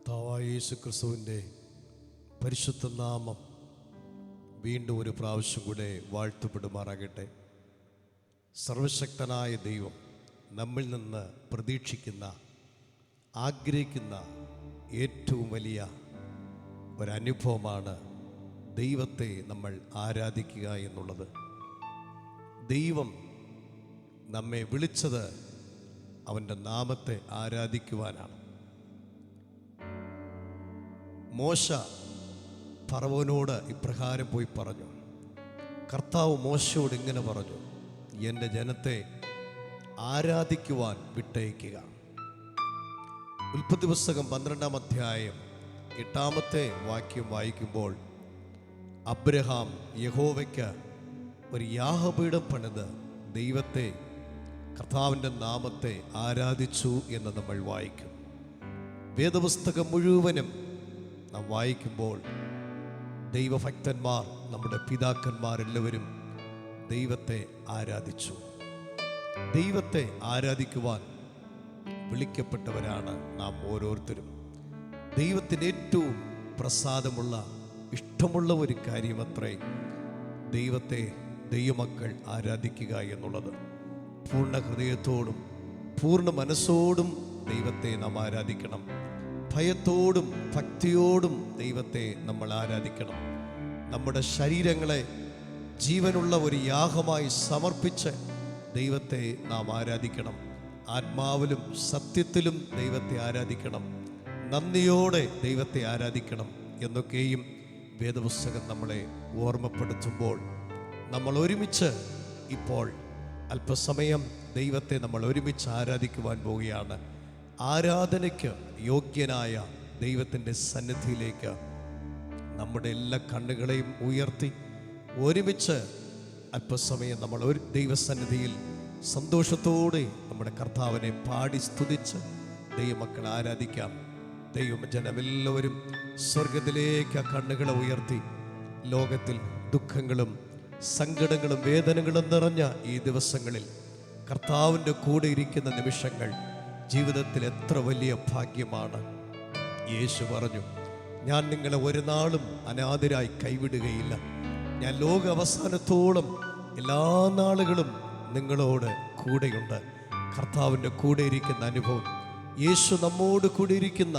കർത്താവായ യേശു ക്രിസ്തുവിൻ്റെ പരിശുദ്ധ നാമം വീണ്ടും ഒരു പ്രാവശ്യം കൂടെ വാഴ്ത്തപ്പെടുമാറാകട്ടെ. സർവശക്തനായ ദൈവം നമ്മിൽ നിന്ന് പ്രതീക്ഷിക്കുന്ന, ആഗ്രഹിക്കുന്ന ഏറ്റവും വലിയ ഒരനുഭവമാണ് ദൈവത്തെ നമ്മൾ ആരാധിക്കുക എന്നുള്ളത്. ദൈവം നമ്മെ വിളിച്ചത് അവൻ്റെ നാമത്തെ ആരാധിക്കുവാനാണ്. മോശ ഫറവോനോട് ഇപ്രകാരം പോയി പറഞ്ഞു. കർത്താവ് മോശയോട് ഇങ്ങനെ പറഞ്ഞു, എൻ്റെ ജനത്തെ ആരാധിക്കുവാൻ വിട്ടയക്കുക. ഉൽപ്പത്തി പുസ്തകം 12-ാം അധ്യായം 8-ാമത്തെ വാക്യം വായിക്കുമ്പോൾ, അബ്രഹാം യഹോവയ്ക്ക് ഒരു യാഗപീഠം പണിത് ദൈവത്തെ, കർത്താവിൻ്റെ നാമത്തെ ആരാധിച്ചു എന്ന് നമ്മൾ വായിക്കും. വേദപുസ്തകം മുഴുവനും നാം വായിക്കുമ്പോൾ ദൈവഭക്തന്മാർ, നമ്മുടെ പിതാക്കന്മാരെല്ലാവരും ദൈവത്തെ ആരാധിച്ചു. ദൈവത്തെ ആരാധിക്കുവാൻ വിളിക്കപ്പെട്ടവരാണ് നാം ഓരോരുത്തരും. ദൈവത്തിന് ഏറ്റവും പ്രസാദമുള്ള, ഇഷ്ടമുള്ള ഒരു കാര്യമത്രേ ദൈവത്തെ, ദൈവമക്കൾ ആരാധിക്കുക എന്നുള്ളത്. പൂർണ്ണ ഹൃദയത്തോടും പൂർണ്ണ മനസ്സോടും ദൈവത്തെ നാം ആരാധിക്കണം. ഭയത്തോടും ഭക്തിയോടും ദൈവത്തെ നമ്മൾ ആരാധിക്കണം. നമ്മുടെ ശരീരങ്ങളെ ജീവനുള്ള ഒരു യാഗമായി സമർപ്പിച്ച് ദൈവത്തെ നാം ആരാധിക്കണം. ആത്മാവിലും സത്യത്തിലും ദൈവത്തെ ആരാധിക്കണം. നന്ദിയോടെ ദൈവത്തെ ആരാധിക്കണം എന്നൊക്കെയും വേദപുസ്തകം നമ്മളെ ഓർമ്മപ്പെടുത്തുമ്പോൾ, നമ്മൾ ഒരുമിച്ച് ഇപ്പോൾ അല്പസമയം ദൈവത്തെ നമ്മൾ ഒരുമിച്ച് ആരാധിക്കുവാൻ പോവുകയാണ്. ആരാധനയ്ക്ക് യോഗ്യനായ ദൈവത്തിൻ്റെ സന്നിധിയിലേക്ക് നമ്മുടെ എല്ലാ കണ്ണുകളെയും ഉയർത്തി ഒരുമിച്ച് അല്പസമയം നമ്മൾ ഒരു ദൈവസന്നിധിയിൽ സന്തോഷത്തോടെ നമ്മുടെ കർത്താവിനെ പാടി സ്തുതിച്ച് ദൈവമക്കളെ ആരാധിക്കാം. ദൈവജനമെല്ലാവരും സ്വർഗത്തിലേക്ക് ആ കണ്ണുകളെ ഉയർത്തി, ലോകത്തിൽ ദുഃഖങ്ങളും സങ്കടങ്ങളും വേദനകളും നിറഞ്ഞ ഈ ദിവസങ്ങളിൽ കർത്താവിൻ്റെ കൂടെ ഇരിക്കുന്ന നിമിഷങ്ങൾ ജീവിതത്തിൽ എത്ര വലിയ ഭാഗ്യമാണ്. യേശു പറഞ്ഞു, ഞാൻ നിങ്ങളെ ഒരു നാളും അനാഥരായി കൈവിടുകയില്ല. ഞാൻ ലോക അവസാനത്തോളം എല്ലാ നാളുകളും നിങ്ങളോട് കൂടെയുണ്ട്. കർത്താവിൻ്റെ കൂടെ ഇരിക്കുന്ന അനുഭവം, യേശു നമ്മോട് കൂടെ ഇരിക്കുന്ന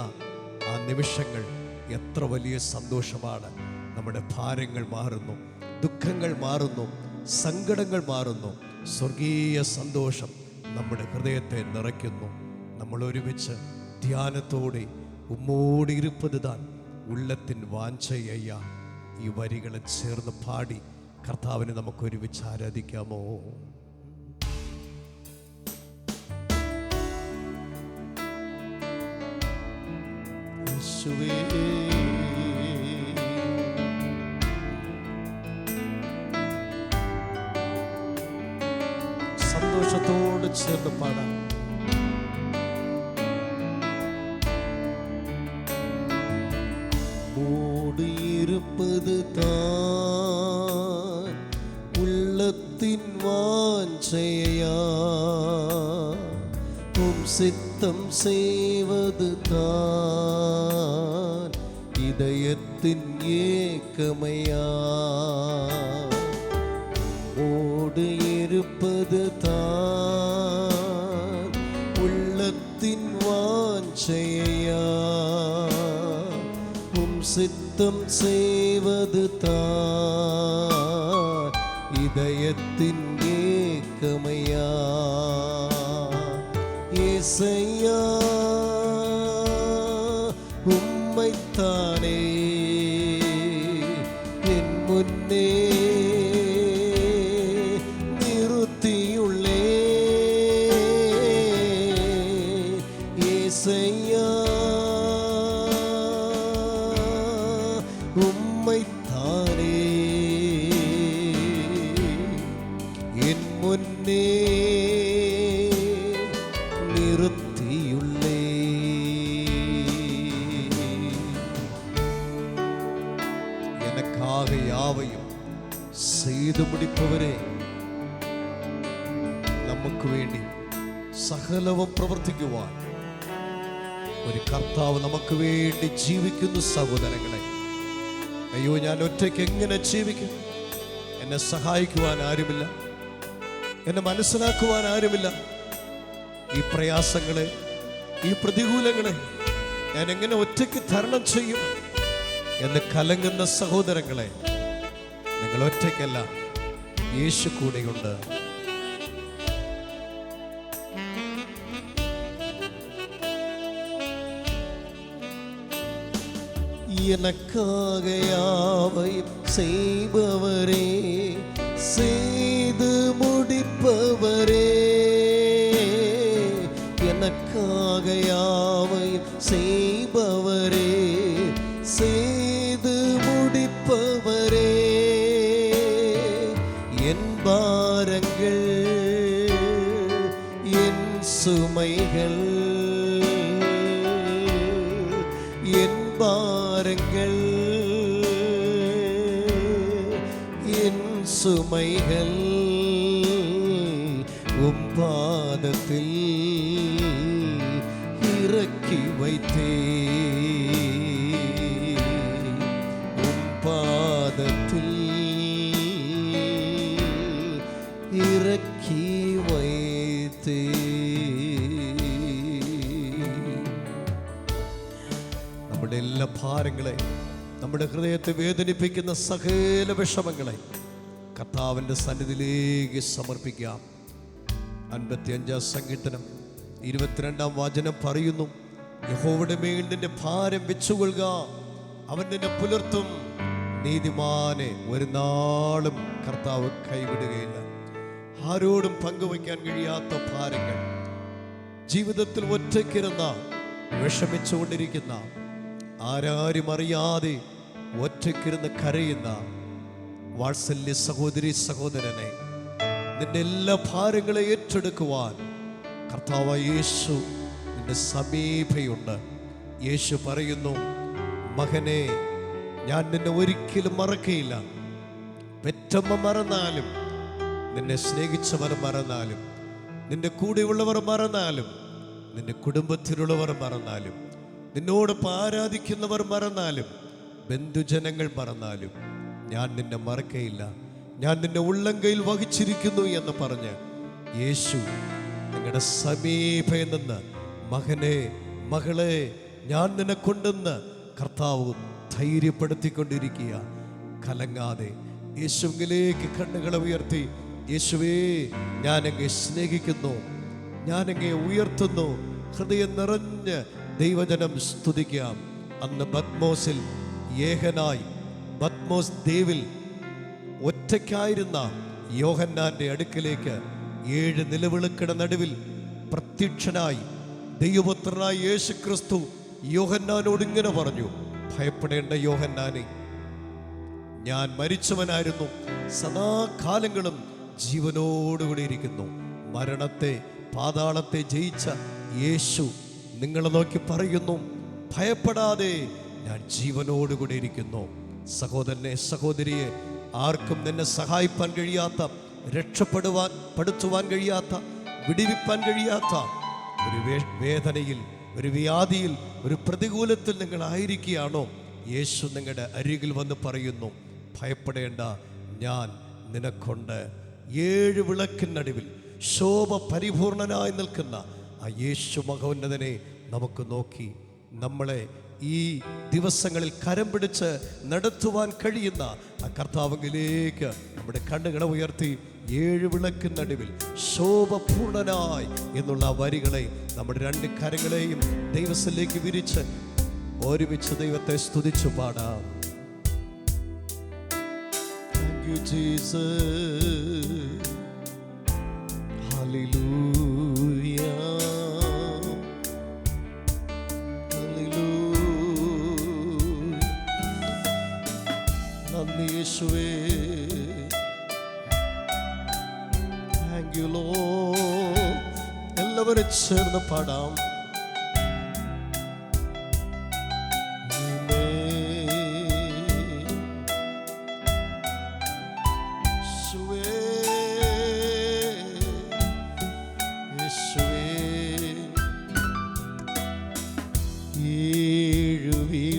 ആ നിമിഷങ്ങൾ എത്ര വലിയ സന്തോഷമാണ്. നമ്മുടെ ഭാരങ്ങൾ മാറുന്നു, ദുഃഖങ്ങൾ മാറുന്നു, സങ്കടങ്ങൾ മാറുന്നു. സ്വർഗീയ സന്തോഷം നമ്മുടെ ഹൃദയത്തെ നിറയ്ക്കുന്നു. നമ്മൾ ഒരുമിച്ച് ധ്യാനത്തോടെ ഉമ്മോടിയിരുപ്പത് താൻ ഉള്ളത്തിൻ വാഞ്ചയ്യ ഈ വരികളെ ചേർന്ന് പാടി കർത്താവിനെ നമുക്ക് ഒരുമിച്ച് ആരാധിക്കാമോ? യേശുവേ, സന്തോഷത്തോട് ചേർന്ന് പാടാം. இருப்பது தான் உள்ளத்தின் வாஞ்சையா, உம் சித்தம் செய்வது தான் இதயத்தின் ஏக்கமையா. ஓடு இருப்பது தான் உள்ளத்தின் வாஞ்சையா, சித்தம் செய்வது தான் இதயத்தின் ஏக்கமையா. ஏசையா, உம்மைத்தானே என் முன்னே நிறுத்தியுள்ளே. ஏசையா, உம்மைத்தானே என் முன்னே நிறுத்தியுள்ளே. எனக்காக யாவையும் செய்து முடிப்பவரே, നമുക്ക് വേണ്ടി സകലവും പ്രവർത്തിക്കുവാൻ ഒരു കർത്താവ് നമുക്ക് വേണ്ടി ജീവിക്കുന്നു സഹോദരങ്ങളെ. അയ്യോ, ഞാൻ ഒറ്റയ്ക്ക് എങ്ങനെ ജീവിക്കും? എന്നെ സഹായിക്കുവാൻ ആരുമില്ല, എന്നെ മനസ്സിലാക്കുവാൻ ആരുമില്ല. ഈ പ്രയാസങ്ങളെ, ഈ പ്രതികൂലങ്ങളെ ഞാൻ എങ്ങനെ ഒറ്റയ്ക്ക് തരണം ചെയ്യും എന്ന് കലങ്ങുന്ന സഹോദരങ്ങളെ, നിങ്ങൾ ഒറ്റയ്ക്കല്ല, യേശു കൂടെയുണ്ട്. எனக்காக யாவையும் செய்பவரே, செய்து முடிப்பவரே, எனக்காக யாவையும் செய்பவரே, செய்து முடிப்பவரே, என் பாரங்கள் என் சுமைகள், என் பாரங்கள் என் சுமைகள் உம் பாதத்தில் இறக்கி வைத்தே, உம் பாதத்தில் இறக்கி வைத்தே. നമ്മുടെ എല്ലാ ഭാരങ്ങളെ, നമ്മുടെ ഹൃദയത്തെ വേദനിപ്പിക്കുന്ന സകല വിഷമങ്ങളെ കർത്താവിൻ്റെ സന്നിധിയിലേക്ക് സമർപ്പിക്കാം. 55 സങ്കീർത്തനം 22 വചനം പറയുന്നു, യഹോവയുടെ മേൽ നിന്റെ ഭാരം വെച്ചുകൊള്ളുക, അവൻ നിന്നെ പുലർത്തും, നീതിമാനെ ഒരു നാളും കർത്താവ് കൈവിടുകയില്ല. ആരോടും പങ്കുവയ്ക്കാൻ കഴിയാത്ത ഭാരങ്ങൾ, ജീവിതത്തിൽ ഒറ്റയ്ക്കിരുന്ന വിഷമിച്ചുകൊണ്ടിരിക്കുന്ന, ആരാരും അറിയാതെ ഒറ്റയ്ക്കിരുന്ന് കരയുന്ന വാത്സല്യ സഹോദരി സഹോദരനെ, നിന്റെ എല്ലാ ഭാരങ്ങളെ ഏറ്റെടുക്കുവാൻ കർത്താവായ യേശു നിന്റെ സമീപയുണ്ട്. യേശു പറയുന്നു, മകനെ, ഞാൻ നിന്നെ ഒരിക്കലും മറക്കയില്ല. പെറ്റമ്മ മറന്നാലും, നിന്നെ സ്നേഹിച്ചവർ മറന്നാലും, നിന്റെ കൂടെയുള്ളവർ മറന്നാലും, നിന്റെ കുടുംബത്തിലുള്ളവർ മറന്നാലും, നിന്നോടൊപ്പം ആരാധിക്കുന്നവർ മറന്നാലും, ബന്ധുജനങ്ങൾ മറന്നാലും, ഞാൻ നിന്നെ മറക്കയില്ല, ഞാൻ നിന്നെ ഉള്ളംകൈയിൽ വഹിച്ചിരിക്കുന്നു എന്ന് പറഞ്ഞ് യേശു നിങ്ങളുടെ സമീപയിൽ നിന്ന്, മകനെ, മകളെ, ഞാൻ നിന്നെ കൊണ്ടെന്ന് കർത്താവ് ധൈര്യപ്പെടുത്തിക്കൊണ്ടിരിക്കുക. കലങ്ങാതെ യേശുവിലേക്ക് കണ്ണുകളെ ഉയർത്തി, യേശുവേ, ഞാനങ്ങയെ സ്നേഹിക്കുന്നു, ഞാനങ്ങയെ ഉയർത്തുന്നു. ഹൃദയം നിറഞ്ഞ് ദൈവജനം സ്തുതിക്കാം. അന്ന് പത്മോസിൽ ഏകനായി, പത്മോസ് ദ്വീപിൽ ഒറ്റയ്ക്കായിരുന്ന യോഹന്നാന്റെ അടുക്കലേക്ക് 7 നിലവിളക്കുകളുടെ നടുവിൽ പ്രത്യക്ഷനായി ദൈവപുത്രനായ യേശു ക്രിസ്തു യോഹന്നാനോട് ഇങ്ങനെ പറഞ്ഞു, ഭയപ്പെടേണ്ട യോഹന്നാനെ, ഞാൻ മരിച്ചവനായിരുന്നു, സദാകാലങ്ങളും ജീവനോടുകൂടി ഇരിക്കുന്നു. മരണത്തെ, പാതാളത്തെ ജയിച്ച യേശു നിങ്ങളെ നോക്കി പറയുന്നു, ഭയപ്പെടാതെ, ഞാൻ ജീവനോടുകൂടി ഇരിക്കുന്നു. സഹോദരനെ, സഹോദരിയെ, ആർക്കും നിന്നെ സഹായിപ്പാൻ കഴിയാത്ത, രക്ഷപ്പെടുവാൻ കഴിയാത്ത, വിടിവിപ്പാൻ കഴിയാത്ത ഒരു വേദനയിൽ, ഒരു വ്യാധിയിൽ, ഒരു പ്രതികൂലത്തിൽ നിങ്ങൾ ആയിരിക്കുകയാണോ? യേശു നിങ്ങളുടെ അരികിൽ വന്ന് പറയുന്നു, ഭയപ്പെടേണ്ട, ഞാൻ നിനക്കുണ്ട്. 7 വിളക്കിനടുവിൽ ശോഭ പരിപൂർണനായി നിൽക്കുന്ന ആ യേശു മഹോന്നതനെ നമുക്ക് നോക്കി നമ്മളെ ഈ ദിവസങ്ങളിൽ കരം പിടിച്ച് നടത്തുവാൻ കഴിയുന്ന ആ കർത്താവിലേക്ക് നമ്മുടെ കണ്ണുകളെ ഉയർത്തി, 7 വിളക്കിനടുവിൽ ശോഭപൂർണനായി എന്നുള്ള വരികളെ നമ്മുടെ 2 കരങ്ങളെയും ദൈവത്തിലേക്ക് വിരിച്ച് ഒരുമിച്ച് ദൈവത്തെ സ്തുതിച്ചു പാടാം. Thank you, Jesus. Hallelujah. നന്ദി യേശുവേ. Thank you, Lord. എല്ലാവരും ചേർന്ന് പാടാം.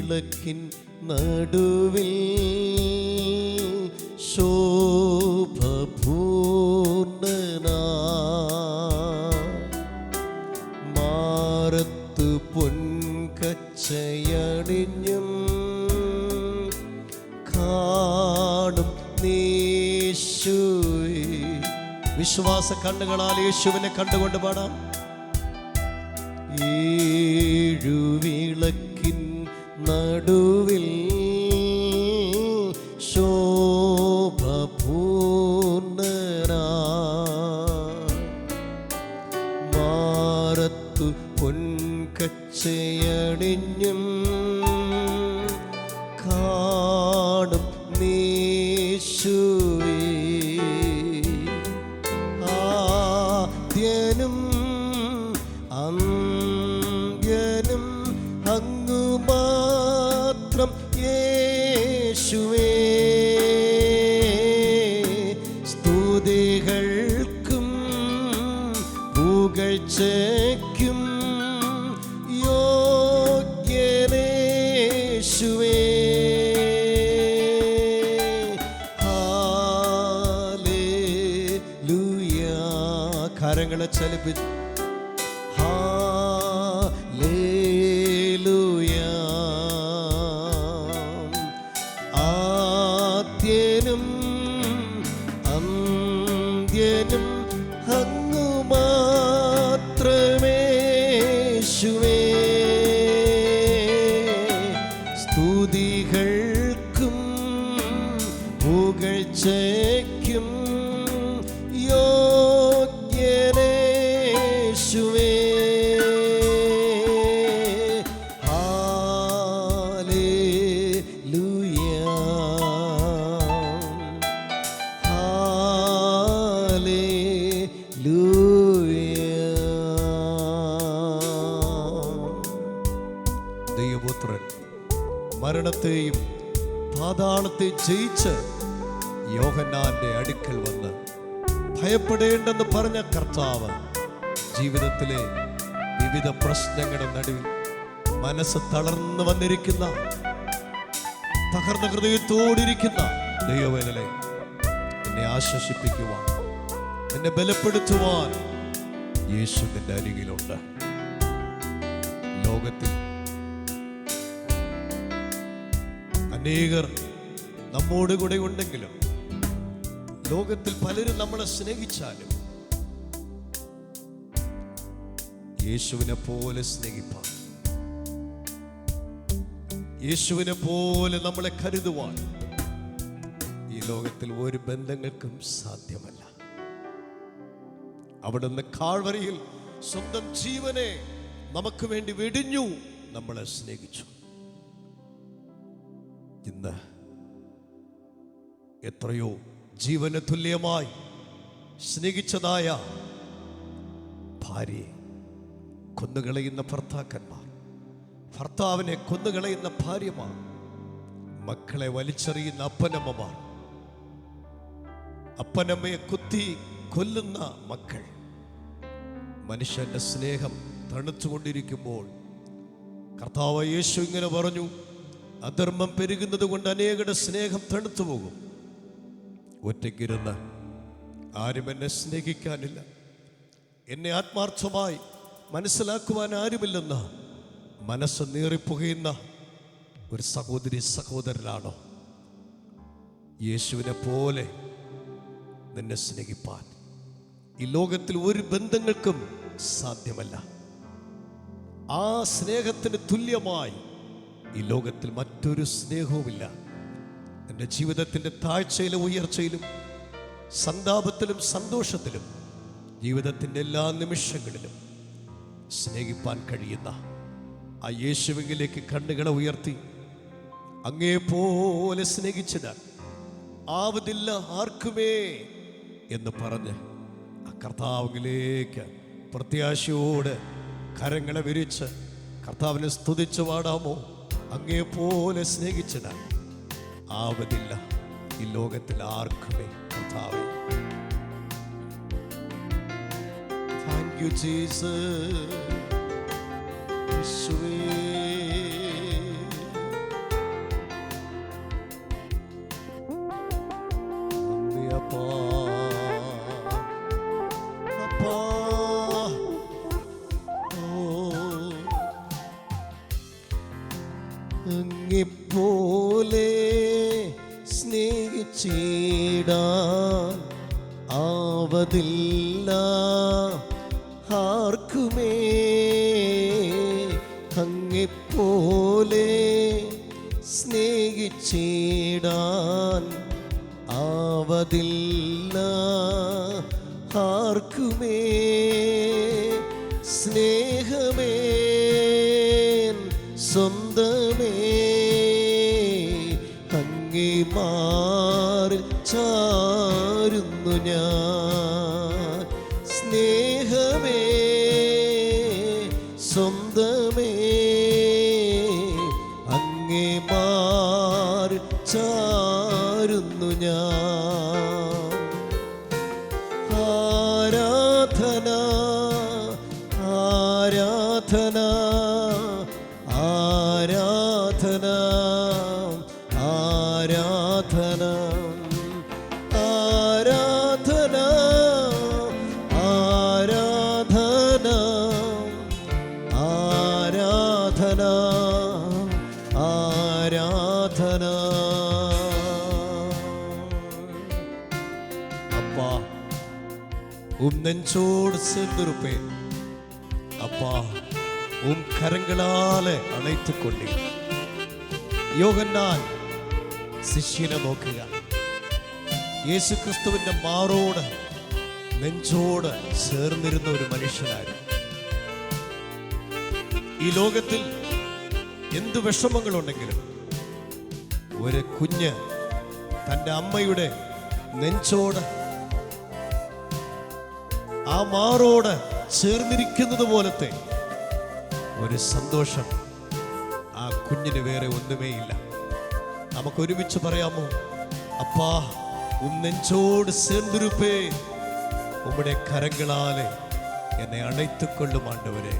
വിളക്കിൻ നടുവിൽ ശോഭപൂർണനാ മാറത്തു പൊൻകച്ചയണിഞ്ഞും കാണും യേശുവേ. വിശ്വാസ കണ്ണുകളാൽ യേശുവിനെ കണ്ടുകൊണ്ട് പാടാം. ഏഴുവിളക്കിൻ നടുവിൽ ശോഭപൂർണനാ മാറത്തു പൊൻകച്ചയണിഞ്ഞും കാണും യേശുവേ. ആദ്യനും അന്ത്യനും അങ്ങു മാത്രം യേശുവേ. സ്തുതികൾക്കും പുകഴ്ചയ്ക്കും യോഗ്യനേശുവേ. കരങ്ങളെ ചലിപ്പിച്ച് ഹല്ലേലൂയ. ആദ്യനും അന്ത്യനും അങ്ങു മാത്രമേശുവേ. സ്തുതികൾക്കും പുകഴ്ചയ്ക്കും യോഗ്യനേശുവേ. Hallelujah hallelujah. ദൈവപുത്രൻ മരണത്തെയും പാതാളത്തെ ജയിച്ച് യോഹന്നാന്റെ അടുക്കൽ വന്ന് ഭയപ്പെടേണ്ടെന്ന് പറഞ്ഞ കർത്താവ് ജീവിതത്തിലെ വിവിധ പ്രശ്നങ്ങളുടെ നടുവിൽ മനസ്സ് തളർന്നു വന്നിരിക്കുന്ന, തകർന്ന ഹൃദയത്തോടിരിക്കുന്ന ദൈവവേദനെ എന്നെ ആശ്വസിപ്പിക്കുവാൻ, എന്നെ ബലപ്പെടുത്തുവാൻ യേശു നിന്റെ അരികിലുണ്ട്. ലോകത്തിൽ അനേകർ നമ്മോട് കൂടെ ഉണ്ടെങ്കിലും, ലോകത്തിൽ പലരും നമ്മളെ സ്നേഹിച്ചാലും യേശുവിനെ പോലെ സ്നേഹിപ്പാൻ, യേശുവിനെ പോലെ നമ്മളെ കരുതുവാൻ ഈ ലോകത്തിൽ ഒരു ബന്ധങ്ങൾക്കും സാധ്യമല്ല. അവിടുന്ന് കാൽവരിയിൽ സ്വന്തം ജീവനെ നമുക്ക് വേണ്ടി വെടിഞ്ഞു, നമ്മളെ സ്നേഹിച്ചു. ഇന്ന് എത്രയോ ജീവന് തുല്യമായി സ്നേഹിച്ചതായ ഭാര്യയെ കൊന്നുകളയുന്ന ഭർത്താക്കന്മാർ, ഭർത്താവിനെ കൊന്നുകളയുന്ന ഭാര്യമാർ, മക്കളെ വലിച്ചെറിയുന്ന അപ്പനമ്മമാർ, അപ്പനമ്മയെ കുത്തി കൊല്ലുന്ന മക്കൾ. മനുഷ്യന്റെ സ്നേഹം തണുത്തുകൊണ്ടിരിക്കുമ്പോൾ കർത്താവ് യേശു ഇങ്ങനെ പറഞ്ഞു, അധർമ്മം പെരുകുന്നത് കൊണ്ട് അനേകരുടെ സ്നേഹം തണുത്തു പോകും. ഒറ്റയ്ക്കിരുന്ന് ആരും എന്നെ സ്നേഹിക്കാനില്ല, എന്നെ ആത്മാർത്ഥമായി മനസ്സിലാക്കുവാൻ ആരുമില്ലെന്ന് മനസ്സ് നീറിപ്പുകയുന്ന ഒരു സഹോദരി സഹോദരനാണോ? യേശുവിനെ പോലെ നിന്നെ സ്നേഹിപ്പാൻ ഈ ലോകത്തിൽ ഒരു ബന്ധങ്ങൾക്കും സാധ്യമല്ല. ആ സ്നേഹത്തിന് തുല്യമായി ഈ ലോകത്തിൽ മറ്റൊരു സ്നേഹവുമില്ല. എൻ്റെ ജീവിതത്തിൻ്റെ താഴ്ചയിലും ഉയർച്ചയിലും, സന്താപത്തിലും സന്തോഷത്തിലും, ജീവിതത്തിൻ്റെ എല്ലാ നിമിഷങ്ങളിലും സ്നേഹിപ്പാൻ കഴിയുന്ന ആ യേശുവിലേക്ക് കണ്ണുകളെ ഉയർത്തി, അങ്ങേപോലെ സ്നേഹിച്ചതാൽ ആവതില്ല ആർക്കുമേ എന്ന് പറഞ്ഞ് ആ കർത്താവിലേക്ക് പ്രത്യാശയോടെ കരങ്ങളെ വിരിച്ച് കർത്താവിനെ സ്തുതിച്ചു പാടാമോ? അങ്ങേപോലെ സ്നേഹിച്ചതാൽ ആവതില്ല ഈ ലോകത്തിൽ ആർക്കുമേ. കർത്താവേ, താങ്ക് യു ജീസസ്. യേശുവേ, അപ്പാ അപ്പാ അങ്ങെപ്പോലെ സ്നേഹിച്ചിടാൻ ആവതില്ല ആർക്കുമേ. അങ്ങെപ്പോലെ സ്നേഹിച്ചിടാൻ ആവതില്ല ആർക്കുമേ. സ്നേഹമേ സ്വന്തമേ അങ്ങേ മാറിൽ ചാരുന്നു ഞാൻ. സ്നേഹമേ സ്വന്തമേ അങ്ങേ മാറിൽ ചാരുന്നു ഞാൻ. ആരാധന ആരാധന ആരാധന ആരാധന ആരാധന ആരാധന ആരാധന ആരാധന. அப்பா நெஞ்சோடு சேர்ந்திருப்பேன். அப்பா കരങ്ങളാലെ അണൈത്തുக் കൊണ്ടീർ. യോഹന്നാൻ ശിഷ്യനെ നോക്കുക. യേശുക്രിസ്തുവിന്റെ മാറോട് നെഞ്ചോട് ചേർന്നിരുന്ന ഒരു മനുഷ്യനായിരുന്നു. ഈ ലോകത്തിൽ എന്ത് വിഷമങ്ങളുണ്ടെങ്കിലും ഒരു കുഞ്ഞ് തൻ്റെ അമ്മയുടെ നെഞ്ചോട് ആ മാറോട് ചേർന്നിരിക്കുന്നത് പോലത്തെ ഒരു സന്തോഷം ആ കുഞ്ഞിന് വേറെ ഒന്നുമേയില്ല. നമുക്ക് ഒരുമിച്ച് പറയാമോ? അപ്പാ നെഞ്ചോട് ചേർന്നിരുപ്പേ, ഉമ്മുടെ കരങ്ങളാലെ എന്നെ അണൈത്തുകൊള്ളും ആണ്ടവരെ.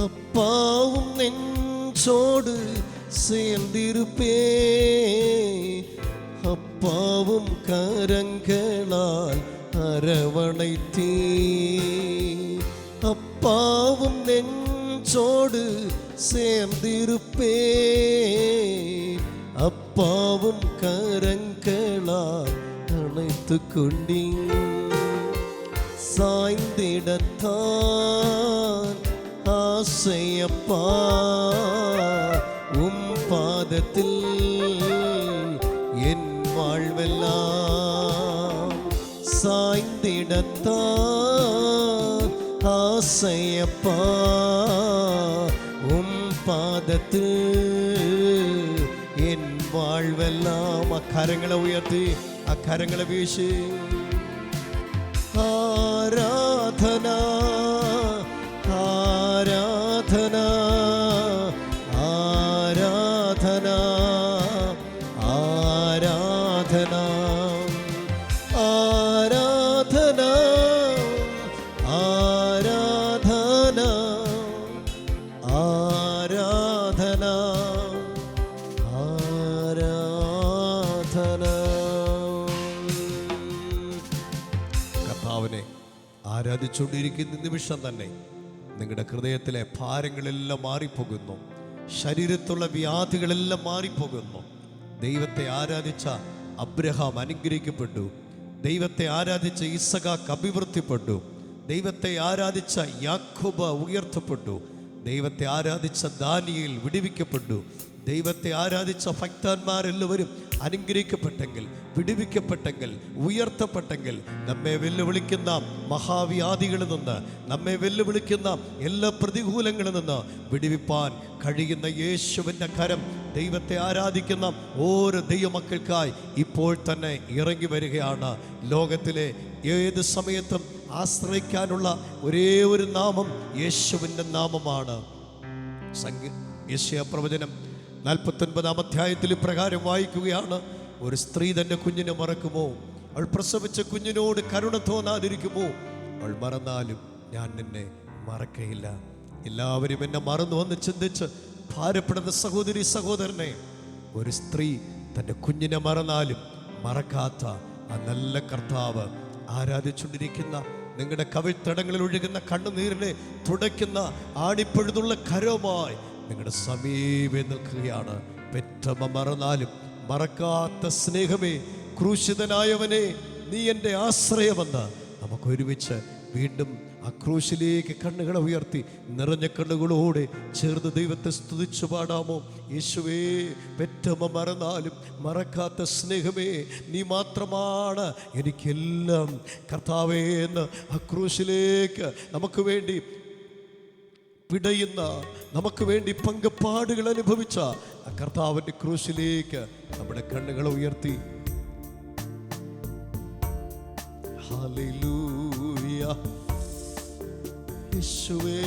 அப்பாவும் நெஞ்சோடு சேர்ந்திருப்பே, அப்பாவும் கரங்களால் அரவணைத்தே. அப்பாவும் நெஞ்சோடு சேர்ந்திருப்பே, அப்பாவும் கரங்களால் அணைத்துக் கொண்டீ. சாய்ந்திடத்தான் ஆசையப்பா உம் பாதத்தில் என் வாழ்வெல்லாம். சாய்ந்திடத்தான் ஆசையப்பா உம் பாதத்தில் என் வாழ்வெல்லாம். அக்கரங்களை உயர்த்தி அக்கரங்களை வீசி ஆராதனா ஆராதனா ஆராதனா ஆராதனா ஆராதனா ஆராதனா ஆராதனா ஆராதனா. കർത്താവിനെ ആരാധിച്ചുകൊണ്ടിരിക്കുന്ന നിമിഷം തന്നെ നിങ്ങളുടെ ഹൃദയത്തിലെ ഭാരങ്ങളെല്ലാം മാറിപ്പോകുന്നു, ശരീരത്തുള്ള വ്യാധികളെല്ലാം മാറിപ്പോകുന്നു. ദൈവത്തെ ആരാധിച്ച അബ്രഹാം അനുഗ്രഹിക്കപ്പെട്ടു, ദൈവത്തെ ആരാധിച്ച ഇസഹാക്ക് അഭിവൃദ്ധിപ്പെട്ടു, ദൈവത്തെ ആരാധിച്ച യാക്കോബ് ഉയർത്തപ്പെട്ടു, ദൈവത്തെ ആരാധിച്ച ദാനിയേൽ വിടുവിക്കപ്പെട്ടു, ദൈവത്തെ ആരാധിച്ച ഭക്തന്മാരെല്ലാവരും അനുഗ്രഹിക്കപ്പെട്ടെങ്കിൽ, വിടുവിക്കപ്പെട്ടെങ്കിൽ, ഉയർത്തപ്പെട്ടെങ്കിൽ നമ്മെ വെല്ലുവിളിക്കുന്ന മഹാവ്യാധികളിൽ നിന്ന്, നമ്മെ വെല്ലുവിളിക്കുന്ന എല്ലാ പ്രതികൂലങ്ങളിൽ നിന്ന് വിടുവിപ്പാൻ കഴിയുന്ന യേശുവിൻ്റെ കരം ദൈവത്തെ ആരാധിക്കുന്ന ഓരോ ദൈവമക്കൾക്കായി ഇപ്പോൾ തന്നെ ഇറങ്ങി വരികയാണ്. ലോകത്തിലെ ഏത് സമയത്തും ആശ്രയിക്കാനുള്ള ഒരേ ഒരു നാമം യേശുവിൻ്റെ നാമമാണ്. യെശയ്യാ പ്രവചനം 49-ാം അധ്യായത്തിൽ പ്രകാരം വായിക്കുകയാണ്. ഒരു സ്ത്രീ തൻ്റെ കുഞ്ഞിനെ മറക്കുമോ? അവൾ പ്രസവിച്ച കുഞ്ഞിനോട് കരുണ തോന്നാതിരിക്കുമോ? അവൾ മറന്നാലും ഞാൻ നിന്നെ മറക്കയില്ല. എല്ലാവരും എന്നെ മറന്നു എന്ന് ചിന്തിച്ച് ഭാരപ്പെടുന്ന സഹോദരി സഹോദരനെ, ഒരു സ്ത്രീ തൻ്റെ കുഞ്ഞിനെ മറന്നാലും മറക്കാത്ത ആ നല്ല കർത്താവ് ആരാധിച്ചുകൊണ്ടിരിക്കുന്ന, നിങ്ങളുടെ കവിൾത്തടങ്ങളിൽ ഒഴുകുന്ന കണ്ണുനീരിനെ തുടയ്ക്കുന്ന ആണിപ്പഴുതുള്ള കരവുമായി നിങ്ങളുടെ സമീപം നിൽക്കുകയാണ്. പെറ്റമ്മ മറന്നാലും മറക്കാത്ത സ്നേഹമേ, ക്രൂശിതനായവനെ, നീ എൻ്റെ ആശ്രയമെന്ന് നമുക്ക് ഒരുമിച്ച് വീണ്ടും ആ ക്രൂശിലേക്ക് കണ്ണുകളെ ഉയർത്തി നിറഞ്ഞ കണ്ണുകളോടെ ചേർന്ന് ദൈവത്തെ സ്തുതിച്ചു പാടാമോ? യേശുവേ, പെറ്റമ്മ മറന്നാലും മറക്കാത്ത സ്നേഹമേ, നീ മാത്രമാണ് എനിക്കെല്ലാം. കർത്താവേ എന്ന് ആ ക്രൂശിലേക്ക് നമുക്ക് വേണ്ടി പിടയുന്ന, നമുക്ക് വേണ്ടി പങ്കപ്പാടുകൾ അനുഭവിച്ച ആ കർത്താവിൻ്റെ ക്രൂശിലേക്ക് നമ്മുടെ കണ്ണുകളെ ഉയർത്തി ഹല്ലേലൂയ യേശുവേ,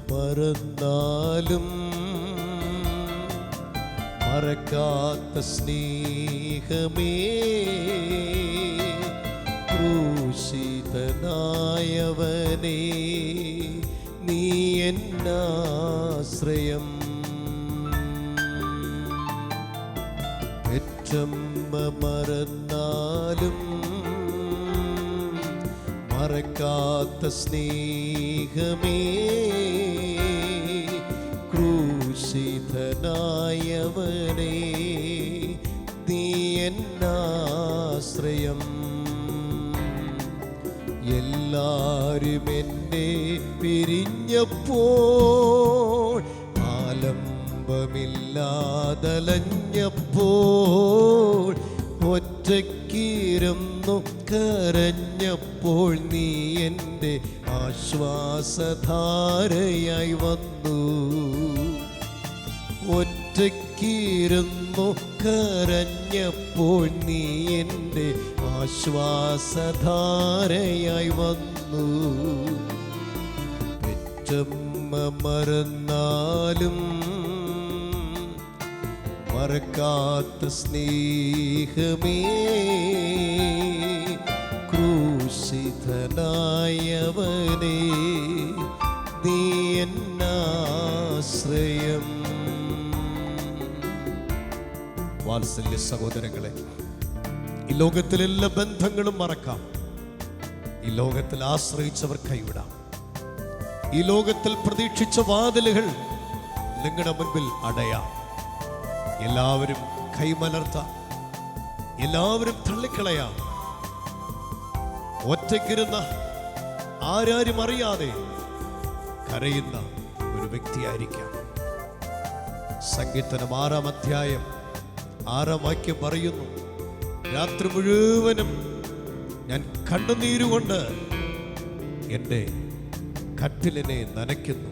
മറന്നാലും മറക്കാത്ത സ്നേഹമേ, ക്രൂശിതനായവനേ, നീ എന്നാശ്രയം. പെറ്റമ്മ മറന്നാലും മറക്കാത്ത സ്നേഹമേ, ക്രൂശിതനായവനേ, നീ എന്നാശ്രയം. എല്ലാരും എന്നെ പിരിഞ്ഞപ്പോൾ, ആലംബമില്ലാതലഞ്ഞപ്പോൾ, ഒറ്റയ്ക്കിരുന്നു കരഞ്ഞപ്പോൾ, നീ എൻ്റെ ആശ്വാസധാരയായി വന്നു. ഒറ്റയ്ക്കിരുന്നു കരഞ്ഞപ്പോൾ, നീ എൻ്റെ ആശ്വാസധാരയായി വന്നു. പെറ്റമ്മ മറന്നാലും മറക്കാത്ത സ്നേഹമേ, ക്രൂശിതനായവനേ, നീ എന്നാശ്രയം. വാത്സല്യ സഹോദരങ്ങളെ, ഈ ലോകത്തിലെ എല്ലാ ബന്ധങ്ങളും മറക്കാം. ഈ ലോകത്തിൽ ആശ്രയിച്ചവർ കൈവിടാം. ഈ ലോകത്തിൽ പ്രതീക്ഷിച്ച വാതിലുകൾ നിങ്ങളുടെ മുൻപിൽ അടയാം. എല്ലാവരും കൈമലർത്താം, എല്ലാവരും തള്ളിക്കളയാം. ഒറ്റയ്ക്കിരുന്ന, ആരാരും അറിയാതെ കരയുന്ന ഒരു വ്യക്തിയായിരിക്കാം. സങ്കീർത്തനം 6-ാം അധ്യായം 6-ാം വാക്യം പറയുന്നു, രാത്രി മുഴുവനും ഞാൻ കണ്ണുനീരുകൊണ്ട് എൻ്റെ കട്ടിലിനെ നനയ്ക്കുന്നു.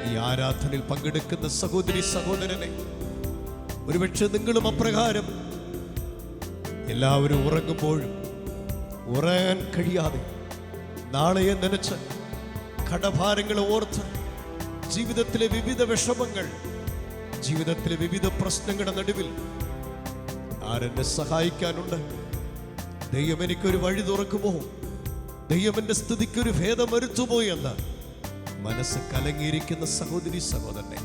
ഈ ആരാധനയിൽ പങ്കെടുക്കുന്ന സഹോദരി സഹോദരനെ, ഒരുപക്ഷെ നിങ്ങളും അപ്രകാരം എല്ലാവരും ഉറങ്ങുമ്പോഴും ഉറങ്ങാൻ കഴിയാതെ, നാളെയെ നനച്ച്, കടഭാരങ്ങളെ ഓർത്ത്, ജീവിതത്തിലെ വിവിധ വിഷമങ്ങൾ, ജീവിതത്തിലെ വിവിധ പ്രശ്നങ്ങളുടെ നടുവിൽ ആരെന്നെ സഹായിക്കാനുണ്ട്? ദൈവം എനിക്കൊരു വഴി തുറക്കുമോ? ദൈവം എൻ്റെ സ്ഥിതിക്കൊരു ഭേദം വരുത്തുമോ എന്ന് മനസ്സ് കലങ്ങിയിരിക്കുന്ന സഹോദരി സഹോദരനെ,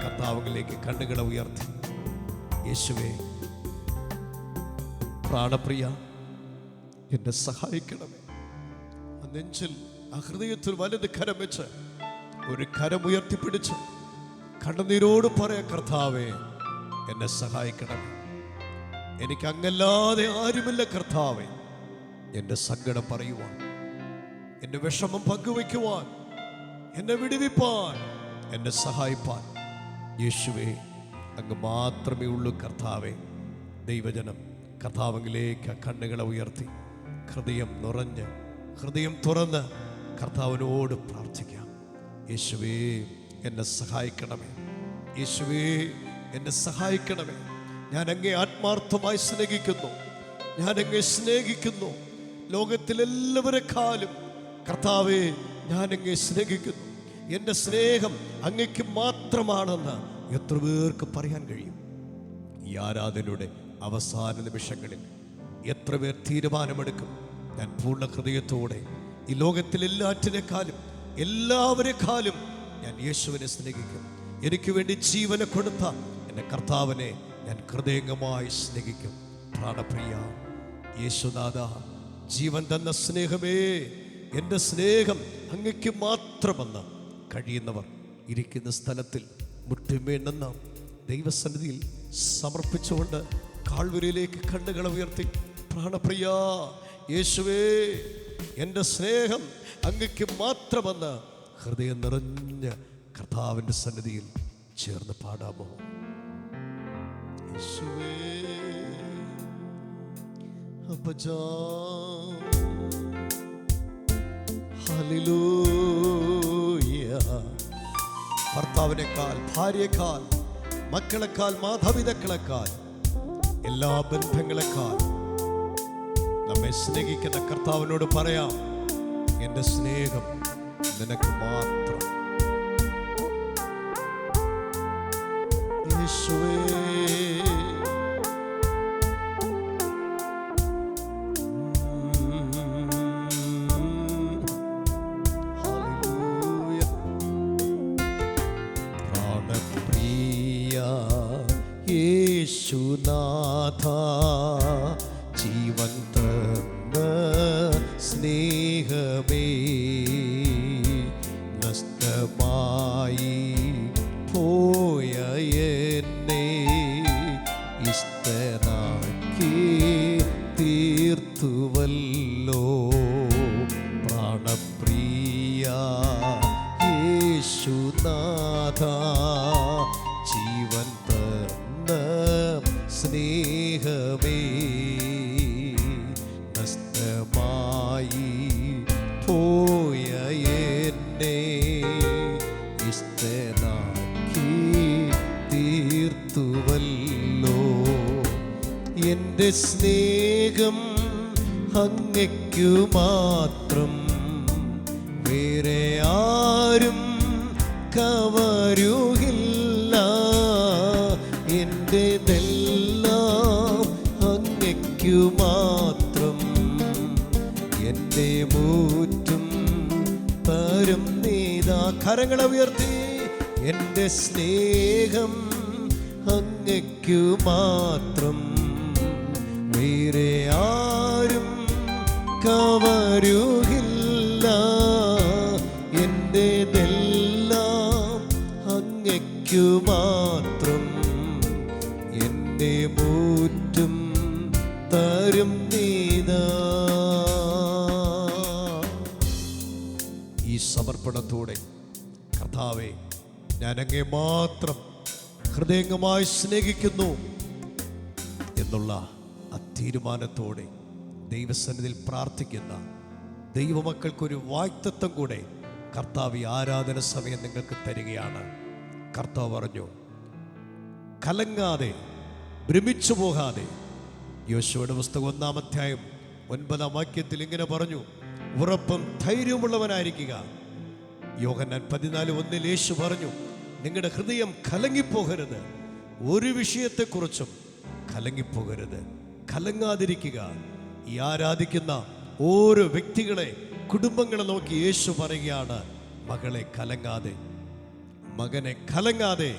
കർത്താവിലേക്ക് കണ്ണുകളെ ഉയർത്തി, യേശുവേ, പ്രാണപ്രിയ, എന്നെ സഹായിക്കണമേ. ആ നെഞ്ചിൽ, ആ ഹൃദയത്തിൽ വലത് കരം വെച്ച് ഒരു കരം ഉയർത്തിപ്പിടിച്ച് കണ്ണുനീരോട് പറയാ, കർത്താവേ, എന്നെ സഹായിക്കണമേ. എനിക്ക് അങ്ങല്ലാതെ ആരുമില്ല കർത്താവേ. എൻ്റെ സങ്കടം പറയുവാൻ, എൻ്റെ വിഷമം പങ്കുവയ്ക്കുവാൻ, എന്നെ വിടുവിപ്പാൻ, എന്നെ സഹായിപ്പാൻ യേശുവേ, അങ്ങ് മാത്രമേ ഉള്ളൂ കർത്താവേ. ദൈവജനം കർത്താവിലേക്ക് കണ്ണുകളെ ഉയർത്തി ഹൃദയം നിറഞ്ഞ് ഹൃദയം തുറന്ന് കർത്താവിനോട് പ്രാർത്ഥിക്കാം. യേശുവേ എന്നെ സഹായിക്കണമേ, യേശുവേ എന്നെ സഹായിക്കണമേ. ഞാൻ അങ്ങേ ആത്മാർത്ഥമായി സ്നേഹിക്കുന്നു, ഞാൻ അങ്ങേ സ്നേഹിക്കുന്നു. ലോകത്തിലെല്ലാവരെക്കാളും കർത്താവേ ഞാൻ അങ്ങേ സ്നേഹിക്കുന്നു. എൻ്റെ സ്നേഹം അങ്ങയ്ക്ക് മാത്രമാണെന്ന് എത്ര പേർക്ക് പറയാൻ കഴിയും? ഈ ആരാധനയുടെ അവസാന നിമിഷങ്ങളിൽ എത്ര പേർ തീരുമാനമെടുക്കും? ഞാൻ പൂർണ്ണ ഹൃദയത്തോടെ ഈ ലോകത്തിലെല്ലാറ്റിനേക്കാളും എല്ലാവരെക്കാളും ഞാൻ യേശുവിനെ സ്നേഹിക്കും. എനിക്ക് വേണ്ടി ജീവനെ കൊടുത്ത എൻ്റെ കർത്താവിനെ ഞാൻ ഹൃദയംഗമായി സ്നേഹിക്കും. പ്രാണപ്രിയ യേശുനാഥ, ജീവൻ തന്ന സ്നേഹമേ, എൻ്റെ സ്നേഹം അങ്ങയ്ക്ക് മാത്രമെന്ന് കഴിയുന്നവർ ഇരിക്കുന്ന സ്ഥലത്തിൽ മുട്ടിമേണ്ടെന്ന ദൈവസന്നിധിയിൽ സമർപ്പിച്ചുകൊണ്ട് കാൽവരിയിലേക്ക് കണ്ണുകൾ ഉയർത്തി പ്രാണപ്രിയ യേശുവേ, എൻ്റെ സ്നേഹം അങ്ങയ്ക്ക് മാത്രമെന്ന് ഹൃദയം നിറഞ്ഞ് കർത്താവിൻ്റെ സന്നിധിയിൽ ചേർന്ന് പാടാമോ? യേശുവേ അപ്പച്ചാ, ഹല്ലേലൂയ. ഭർത്താവിനേക്കാൾ, ഭാര്യയേക്കാൾ, മക്കളെക്കാൾ, മാതാപിതാക്കളെക്കാൾ, എല്ലാ ബന്ധങ്ങളെക്കാൾ നമ്മെ സ്നേഹിക്കുന്ന കർത്താവിനോട് പറയാം, എൻ്റെ സ്നേഹം നിനക്ക് മാത്രം. യേശുവേ യേശുനാഥ, ജീവൻ തന്ന സ്നേഹമേ, നഷ്ടമായി പോയ എന്നെ ഇഷ്ടനാക്കി തീർത്തുവല്ലോ. പ്രാണപ്രിയ യേശുനാഥ, ജീവൻ സ്നേഹമേ, നഷ്ടമായി പോയ എന്നെ ഇഷ്ടനാക്കി തീർത്തുവല്ലോ. എൻ്റെ സ്നേഹം അങ്ങയ്ക്കു മാത്രം, വേറെ ആരും കവരുകില്ല. എന്റേതെല്ലാം അങ്ങയ്ക്കു മാത്രം, എൻ്റെ മൂറ്റും തരും നീതാ. കരങ്ങളെ ഉയർത്തി, എൻ്റെ സ്നേഹം അങ്ങയ്ക്കു മാത്രം, വേറെ ആരും കവരുകില്ല. എന്റേതെല്ലാം അങ്ങയ്ക്കു മാത്രം, എൻ്റെ മൂറ്റും തരും നീതാ. ഈ സമർപ്പണത്തോടെ കർത്താവേ, ഞാൻ അങ്ങേ മാത്രം ഹൃദയംഗമായി സ്നേഹിക്കുന്നു എന്നുള്ള ആ തീരുമാനത്തോടെ ദൈവസന്നിധിയിൽ പ്രാർത്ഥിക്കുന്ന ദൈവമക്കൾക്കൊരു വാഗ്ദത്തം കൂടെ കർത്താവ് ഈ ആരാധന സമയം നിങ്ങൾക്ക് തരികയാണ്. കർത്താവ് പറഞ്ഞു, കലങ്ങാതെ, ഭ്രമിച്ചു പോകാതെ. യോശുവയുടെ പുസ്തകം 1-ാം അധ്യായം 9-ാം വാക്യത്തിൽ ഇങ്ങനെ പറഞ്ഞു, ഉറപ്പും ധൈര്യമുള്ളവനായിരിക്കുക. യോഹന്നാൻ 14:1 യേശു പറഞ്ഞു, നിങ്ങളുടെ ഹൃദയം കലങ്ങിപ്പോകരുത്, ഒരു വിഷയത്തെക്കുറിച്ചും കലങ്ങിപ്പോകരുത്, കലങ്ങാതിരിക്കുക. ഈ ആരാധിക്കുന്ന ഓരോ വ്യക്തികളെ, കുടുംബങ്ങളെ നോക്കി യേശു പറയുകയാണ്, മകളെ കലങ്ങാതെ, മകനെ കലങ്ങാതെ,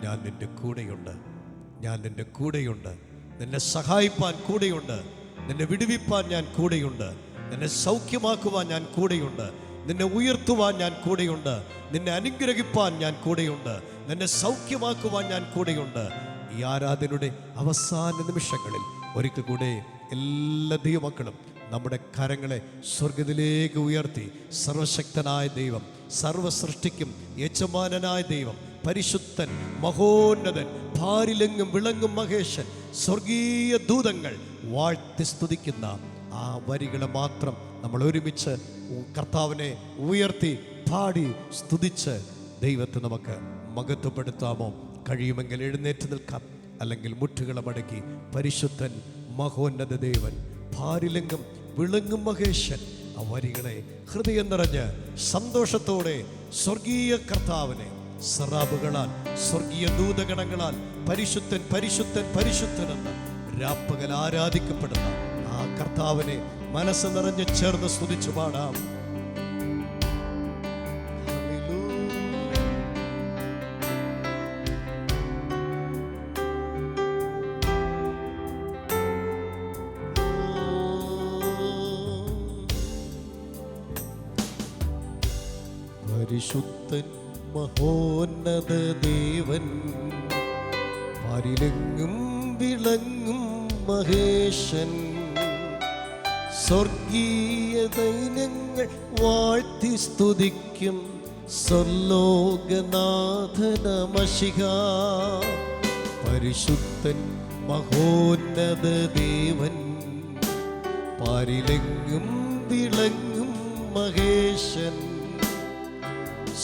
ഞാൻ നിന്റെ കൂടെയുണ്ട്, ഞാൻ നിന്റെ കൂടെയുണ്ട്, നിന്നെ സഹായിപ്പാൻ കൂടെയുണ്ട്, നിന്നെ വിടുവിപ്പാൻ ഞാൻ കൂടെയുണ്ട്, നിന്നെ സൗഖ്യമാക്കുവാൻ ഞാൻ കൂടെയുണ്ട്, നിന്നെ ഉയർത്തുവാൻ ഞാൻ കൂടെയുണ്ട്, നിന്നെ അനുഗ്രഹിപ്പാൻ ഞാൻ കൂടെയുണ്ട്, നിന്നെ സൗഖ്യമാക്കുവാൻ ഞാൻ കൂടെയുണ്ട്. ഈ ആരാധനയുടെ അവസാന നിമിഷങ്ങളിൽ ഒരിക്കൽ കൂടെ എല്ലാ ദൈവമക്കളും നമ്മുടെ കരങ്ങളെ സ്വർഗത്തിലേക്ക് ഉയർത്തി, സർവശക്തനായ ദൈവം, സർവസൃഷ്ടിക്കും യജമാനനായ ദൈവം, പരിശുദ്ധൻ, മഹോന്നതൻ, ഭാരിലെങ്ങും വിളങ്ങും മഹേശൻ, സ്വർഗീയ ദൂതങ്ങൾ വാഴ്ത്തി സ്തുതിക്കുന്ന ആ വരികളെ മാത്രം നമ്മൾ ഒരുമിച്ച് കർത്താവിനെ ഉയർത്തി പാടി സ്തുതിച്ച് ദൈവത്തെ നമുക്ക് മഹത്വപ്പെടുത്താമോ? കഴിയുമെങ്കിൽ എഴുന്നേറ്റ് നിൽക്കാം, അല്ലെങ്കിൽ മുട്ടുകളെ മടക്കി പരിശുദ്ധൻ മഹോന്നത ദേവൻ ഭാരിലിംഗം വിളങ്ങും മഹേശൻ ആ വരികളെ ഹൃദയം നിറഞ്ഞ് സന്തോഷത്തോടെ സ്വർഗീയ കർത്താവിനെ സറാബുകളാൽ സ്വർഗീയ ദൂതഗണങ്ങളാൽ പരിശുദ്ധൻ പരിശുദ്ധൻ പരിശുദ്ധൻ എന്ന് രാപ്പകൽ ആരാധിക്കപ്പെടുന്ന ആ കർത്താവിനെ മനസ്സ് നിറഞ്ഞ് ചേർന്ന് സ്തുതിച്ചു പാടാം. പരിശുദ്ധൻ മഹോന്നത ദേവൻ പാരിലെങ്ങും വിളങ്ങും മഹേശൻ സ്വർഗീയ ദൈന്യങ്ങൾ വാഴ്ത്തി സ്തുതിക്കും സ്വർലോകനാഥനമശിഹ. പരിശുദ്ധൻ മഹോന്നത ദേവൻ പാരിലെങ്ങും വിളങ്ങും മഹേശൻ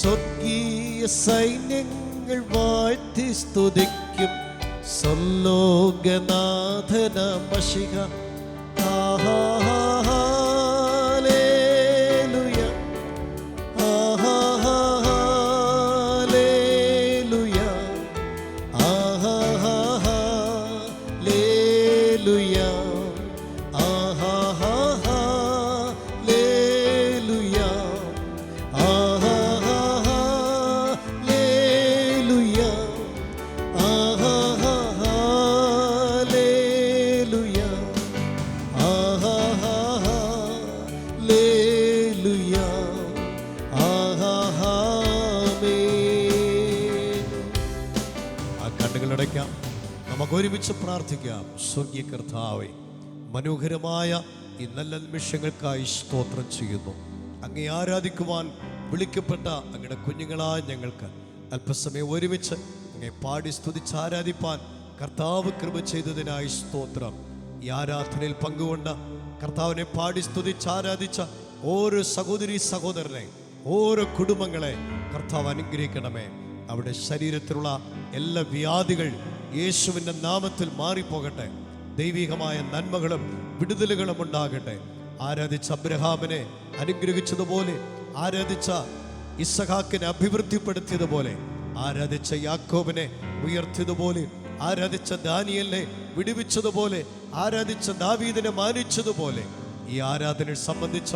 സ്വർഗീയ സൈന്യങ്ങൾ വാഴ്ത്തി സ്തുതിക്കും സ്വർലോകനാഥനമശിഹ. ഹല്ലേലൂയ, ഹല്ലേലൂയ, ഹല്ലേലൂയ, കണ്ണുകളടയ്ക്കാം, നമുക്ക് ഒരുമിച്ച് പ്രാർത്ഥിക്കാം. സ്വർഗീയ കർത്താവേ, മനോഹരമായ ഈ നല്ല നിമിഷങ്ങൾക്കായി സ്തോത്രം ചെയ്യുന്നു. അങ്ങേ ആരാധിക്കുവാൻ വിളിക്കപ്പെട്ട അങ്ങയുടെ കുഞ്ഞുങ്ങളായ ഞങ്ങൾക്ക് അല്പസമയം ഒരുമിച്ച് അങ്ങേ പാടി സ്തുതിച്ച് ആരാധിപ്പാൻ കർത്താവ് കൃപ ചെയ്തതിനായി സ്തോത്രം. ഈ ആരാധനയിൽ പങ്കുകൊണ്ട കർത്താവിനെ പാടി സ്തുതിച്ച് ആരാധിച്ച ഓരോ സഹോദരി സഹോദരനെ, ഓരോ കുടുംബങ്ങളെ കർത്താവ് അനുഗ്രഹിക്കണമേ. അവിടെ ശരീരത്തിലുള്ള എല്ലാ വ്യാധികൾ യേശുവിൻ്റെ നാമത്തിൽ മാറിപ്പോകട്ടെ. ദൈവികമായ നന്മകളും വിടുതലുകളും ഉണ്ടാകട്ടെ. ആരാധിച്ച അബ്രഹാമിനെ അനുഗ്രഹിച്ചതുപോലെ, ആരാധിച്ച ഇസഹാക്കിനെ അഭിവൃദ്ധിപ്പെടുത്തിയതുപോലെ, ആരാധിച്ച യാക്കോബിനെ ഉയർത്തിയതുപോലെ, ആരാധിച്ച ദാനിയേലിനെ വിടുവിച്ചതുപോലെ, ആരാധിച്ച ദാവീദിനെ മാനിച്ചതുപോലെ, ഈ ആരാധനയെ സംബന്ധിച്ച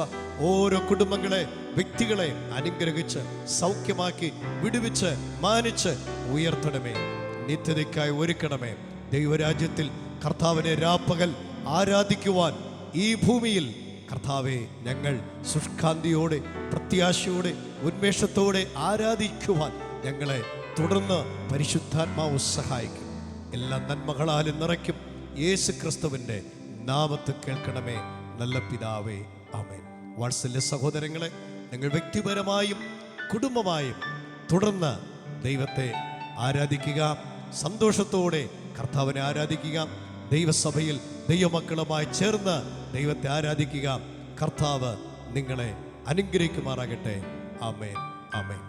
ഓരോ കുടുംബങ്ങളെ, വ്യക്തികളെ അനുഗ്രഹിച്ച് സൗഖ്യമാക്കി വിടുവിച്ച് മാനിച്ച് ഉയർത്തണമേ. നിത്യതയ്ക്കായി ഒരുക്കണമേ. ദൈവരാജ്യത്തിൽ കർത്താവിനെ രാപ്പകൽ ആരാധിക്കുവാൻ ഈ ഭൂമിയിൽ കർത്താവെ ഞങ്ങൾ ശുഷ്കാന്തിയോടെ, പ്രത്യാശയോടെ, ഉന്മേഷത്തോടെ ആരാധിക്കുവാൻ ഞങ്ങളെ തുടർന്ന് പരിശുദ്ധാത്മാവ് സഹായിക്കും. എല്ലാ നന്മകളാലും നിറയ്ക്കും. യേശു ക്രിസ്തുവിൻ്റെ നാമത്തിൽ കേൾക്കണമേ നല്ല പിതാവേ, ആമേൻ. വാത്സല്യ സഹോദരങ്ങളെ, നിങ്ങൾ വ്യക്തിപരമായും കുടുംബമായും തുടർന്ന് ദൈവത്തെ ആരാധിക്കുക. സന്തോഷത്തോടെ കർത്താവിനെ ആരാധിക്കുക. ദൈവസഭയിൽ ദൈവമക്കളുമായി ചേർന്ന് ദൈവത്തെ ആരാധിക്കുക. കർത്താവ് നിങ്ങളെ അനുഗ്രഹിക്കുമാറാകട്ടെ. ആമേൻ, ആമേൻ.